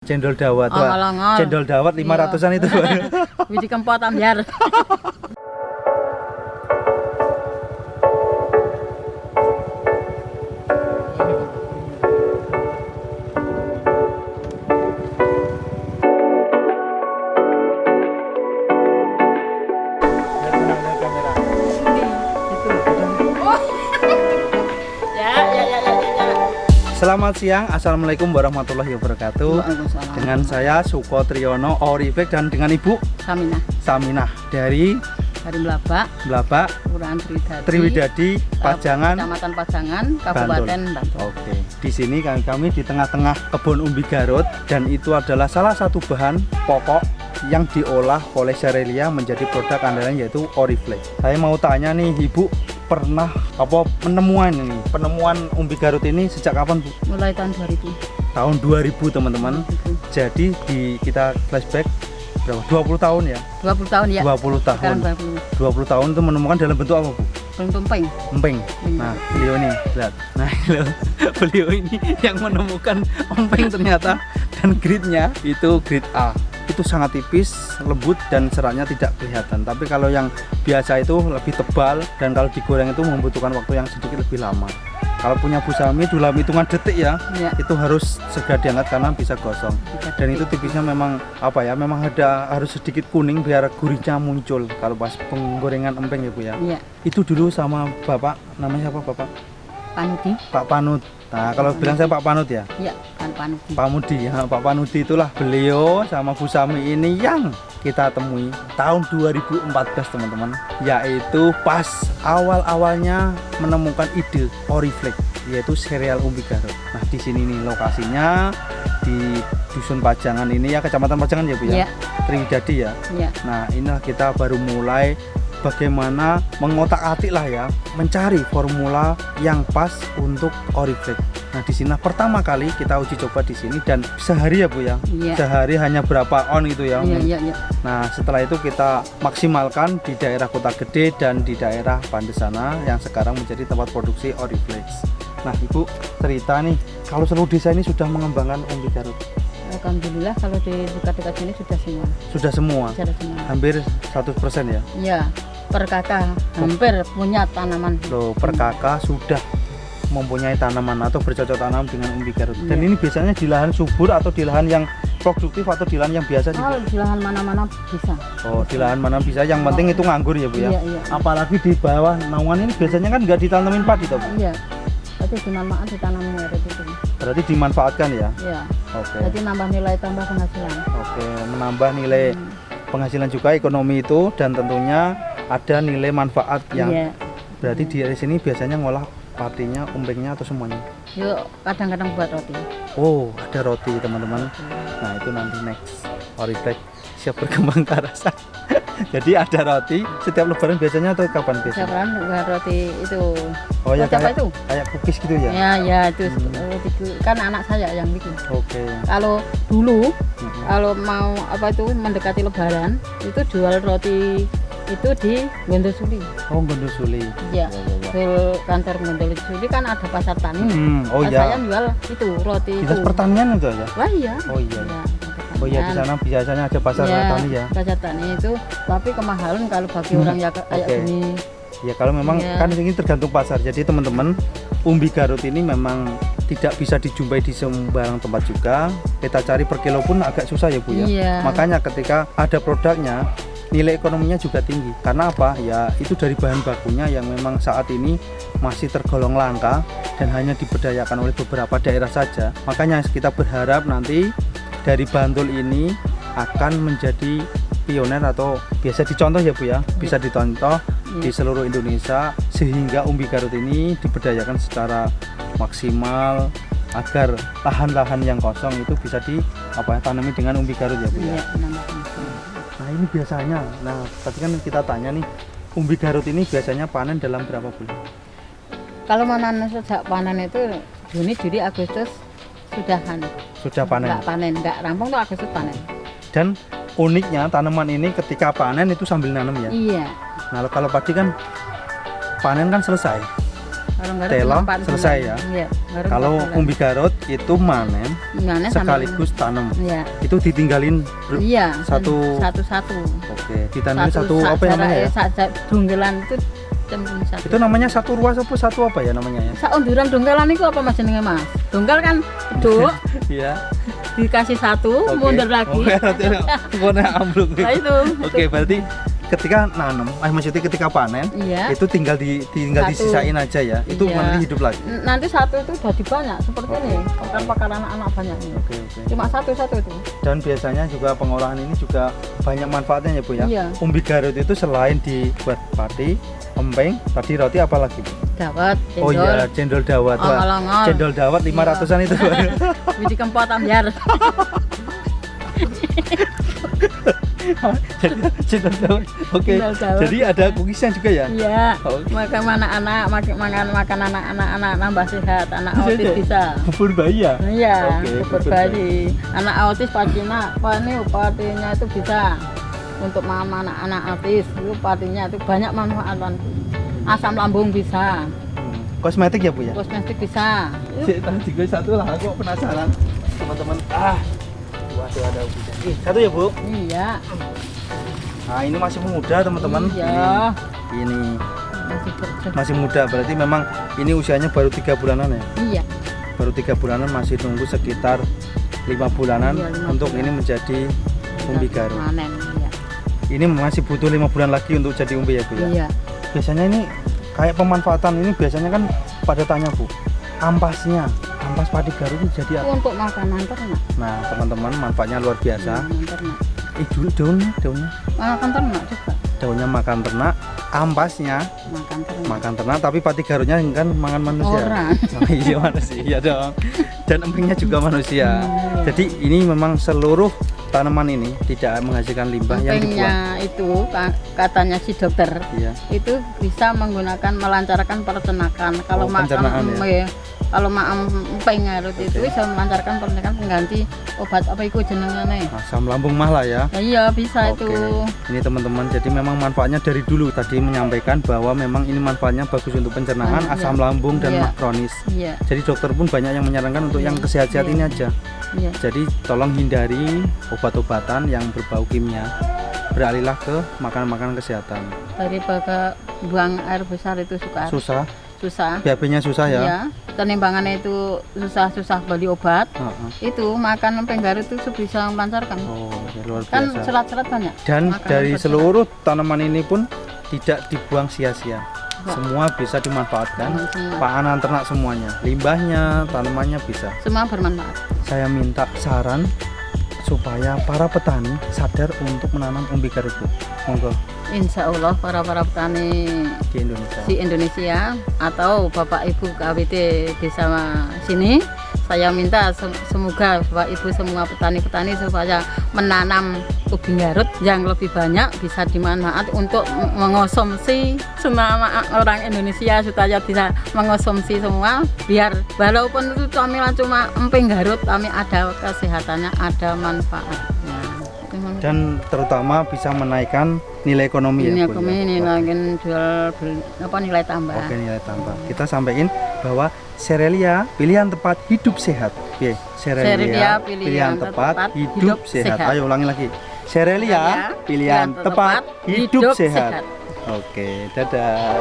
Cendol dawet. Cendol dawet 500-an itu. Wiji kempot ambyar. Selamat siang, assalamualaikum warahmatullahi wabarakatuh. Dengan saya Suko Triyono Oriflek dan dengan Ibu Saminah dari Blabak, Kelurahan Triwidadi, Pajangan, Kecamatan Pajangan, Kabupaten Bantul. Oke, di sini kami di tengah-tengah kebun umbi Garut dan itu adalah salah satu bahan pokok yang diolah oleh Cerelia menjadi produk andalan yaitu Oriflek. Saya mau tanya nih Ibu, pernah penemuan umbi Garut ini sejak kapan Bu? Mulai tahun 2000. Tahun 2000 teman-teman. Jadi kita flashback berapa? 20 tahun ya? 20 tahun ya. 20 tahun. 20 tahun itu menemukan dalam bentuk apa Bu? Emping. Nah, beliau ini, lihat. Nah, beliau ini yang menemukan emping ternyata, dan grade-nya itu grade A. Itu sangat tipis, lembut dan seratnya tidak kelihatan. Tapi kalau yang biasa itu lebih tebal dan kalau digoreng itu membutuhkan waktu yang sedikit lebih lama. Kalau punya Bu Sami dalam hitungan detik ya, itu harus segera diangkat karena bisa gosong. Dan itu tipisnya memang memang harus sedikit kuning biar gurihnya muncul kalau pas penggorengan emping ya Bu ya. Itu dulu sama Bapak, namanya siapa Bapak? Panudi. Pak Panut. Nah, kalau bilang saya Pak Panut ya? Iya, kan Panudi. Pak Mudi ya, Pak Panudi itulah beliau sama Bu Sami ini yang kita temui tahun 2014 teman-teman, yaitu pas awal-awalnya menemukan ide Oriflek, yaitu sereal umbi Garut. Nah, di sini nih lokasinya di Dusun Pajangan ini ya, Kecamatan Pajangan ya Bu ya? Triwidadi ya. Nah, inilah kita baru mulai bagaimana mengotak-atik lah ya, mencari formula yang pas untuk Oriflek. Nah, di sini pertama kali kita uji coba di sini dan sehari ya Bu ya. Sehari hanya berapa on itu ya. Nah, setelah itu kita maksimalkan di daerah Kota Gede dan di daerah Pandesana yang sekarang menjadi tempat produksi Oriflek. Nah, Ibu cerita nih, kalau seluruh desa ini sudah mengembangkan umbi Garut? Alhamdulillah kalau di dekat-dekat sini sudah semua. Sudah semua? Hampir 100% ya? Iya, per kakak hampir punya tanaman. Loh, per kakak sudah mempunyai tanaman atau bercocok tanam dengan umbi Garut. Dan ini biasanya di lahan subur atau di lahan yang produktif atau di lahan yang biasa sih? Oh, di lahan mana-mana bisa. Oh, di lahan mana bisa, yang penting itu nganggur ya Bu ya? Iya. Apalagi di bawah naungan ini biasanya kan nggak ditanemin padi toh Bu? Iya, berarti dimanfaatkan ditanamin ya itu. Berarti dimanfaatkan ya? Iya. Oke. Jadi nambah nilai tambah penghasilan. Oke, menambah nilai penghasilan juga, ekonomi itu, dan tentunya ada nilai manfaat yang berarti di sini biasanya ngolah padinya, umpingnya atau semuanya? Yuk, kadang-kadang buat roti. Oh, ada roti teman-teman. Nah, itu nanti next. Oriflek siap berkembang ke arah sana. Jadi ada roti setiap lebaran biasanya atau kapan biasanya? Lebaran buat roti itu. Oh ya, kayak cookies gitu ya? Ya itu kan anak saya yang bikin. Oke. Kalau dulu kalau mau mendekati lebaran itu jual roti itu di Gondosuli. Oh, Gondosuli. Iya. Di kantor Gondosuli kan ada pasar tani. Saya jual itu roti. Dinas pertanian itu ya? Wah iya. Oh iya. Oh iya, di sana biasanya ada pasar tani ya? Pasar tani itu, tapi kemahalan kalau bagi orang ya kayak gini. Ya kalau memang kan ini tergantung pasar. Jadi teman-teman, umbi Garut ini memang tidak bisa dijumpai di sembarang tempat juga. Kita cari per kilo pun agak susah ya Bu ya? Makanya ketika ada produknya, nilai ekonominya juga tinggi. Karena apa? Ya itu dari bahan bakunya yang memang saat ini masih tergolong langka dan hanya diberdayakan oleh beberapa daerah saja. Makanya kita berharap nanti dari Bantul ini akan menjadi pioner atau biasa dicontoh ya Bu ya, bisa dicontoh di seluruh Indonesia sehingga umbi Garut ini diberdayakan secara maksimal agar lahan-lahan yang kosong itu bisa tanami dengan umbi Garut ya Bu ya. Nah, ini biasanya, tadi kan kita tanya nih, umbi Garut ini biasanya panen dalam berapa bulan? Kalau sejak panen itu Juni, Juli, Agustus sudah panen. Enggak rampung tuh Agustus panen. Dan uniknya tanaman ini ketika panen itu sambil nanam ya? Iya. Nah, kalau padi kan panen kan selesai. tela selesai ya. Iya, kalau umbi garut itu manen sekaligus tanam. Iya. Itu ditinggalin satu. Oke, ditanam satu apa namanya ya? Donggelan itu itu namanya satu ruas apa satu apa ya namanya ya? Saunduran donggelan itu apa Mas jenenge Mas? Donggal kan beduk. Iya. Dikasih satu, mundur lagi. Pokoknya ambruk. Nah itu. Oke, berarti ketika nanam, maksudnya ketika panen, itu tinggal disisain aja ya. Itu nanti hidup lagi. Nanti satu itu udah banyak seperti ini. Pakan anak-anak banyak ini. Cuma satu itu. Dan biasanya juga pengolahan ini juga banyak manfaatnya ya Bu ya. Umbi garut itu selain dibuat pati, emping, tadi roti apa lagi Bu? Dawat, cendol. Oh iya, cendol dawat. Cendol dawat 500-an itu. Biji kempot ambyar. Cendol dawat. Oke. Jadi ada kukisan juga ya? Iya. Makan anak-anak, makan anak-anak nambah sehat, anak autis bisa. Bubur bayi ya? Iya, bubur bayi. Anak autis patinya itu bisa. Untuk mama anak-anak autis itu patinya itu banyak manfaatan. Asam lambung bisa. Kosmetik ya Bu ya? Kosmetik bisa. Tadi gue satu lah, aku penasaran teman-teman. Waduh ada ubi. Satu ya Bu? Iya. Nah ini masih muda teman-teman. Iya. Ini masih muda, berarti memang ini usianya baru 3 bulanan ya? Iya. Baru 3 bulanan, masih tunggu sekitar 5 bulanan untuk ini menjadi umbi garut. Panen, iya. Ini masih butuh 5 bulan lagi untuk jadi umbi ya Bu ya? Iya. Biasanya ini kayak pemanfaatan ini biasanya kan pada tanya Bu, ampas padi garut itu jadi apa? Untuk makanan ternak. Nah teman-teman, manfaatnya luar biasa. Daunnya makan ternak juga. Daunnya makan ternak, ampasnya makan ternak, tapi pati garutnya kan makan manusia. Iya manusia dong. Dan empingnya juga manusia. Jadi ini memang seluruh tanaman ini tidak menghasilkan limbah yang dibuang. Itu katanya si dokter itu bisa melancarkan peternakan. Kalau kalau emping garut itu bisa melancarkan peternakan pengganti obat apa itu jenengane? Asam lambung mahla ya. Iya bisa itu. Ini teman-teman, jadi memang manfaatnya dari dulu tadi menyampaikan bahwa memang ini manfaatnya bagus untuk pencernaan, asam lambung dan mah kronis. Jadi dokter pun banyak yang menyarankan untuk yang sehat-sehat ini aja. Jadi tolong hindari obat-obatan yang berbau kimia, beralihlah ke makanan-makanan kesehatan. Daripada buang air besar itu susah. BAB-nya susah ya. Iya. Penimbangannya itu susah beli obat. Itu makan emping garut itu bisa melancarkan. Luar biasa. Kan serat-serat banyak. Dan dari seluruh tanaman ini pun tidak dibuang sia-sia. Semua bisa dimanfaatkan. Panganan ternak semuanya, limbahnya, tanamannya bisa. Semua bermanfaat. Saya minta saran supaya para petani sadar untuk menanam umbi garut Bu. Monggo. Insya Allah para petani di Indonesia atau Bapak Ibu KWT desa sini, saya minta semoga Bapak Ibu semua petani-petani supaya menanam umbi garut yang lebih banyak, bisa dimanfaat untuk mengonsumsi semua orang Indonesia, supaya bisa mengonsumsi semua, biar walaupun itu camilan cuma emping garut, kami ada kesehatannya, ada manfaatnya. Dan terutama bisa menaikkan nilai ekonomi nilai tambah. Oke, nilai tambah. Kita sampaikan bahwa Cerelia pilihan tepat hidup sehat. Oke, Cerelia pilihan tepat hidup sehat. Ayo ulangi lagi. Cerelia pilihan tepat hidup sehat. Oke, dadah.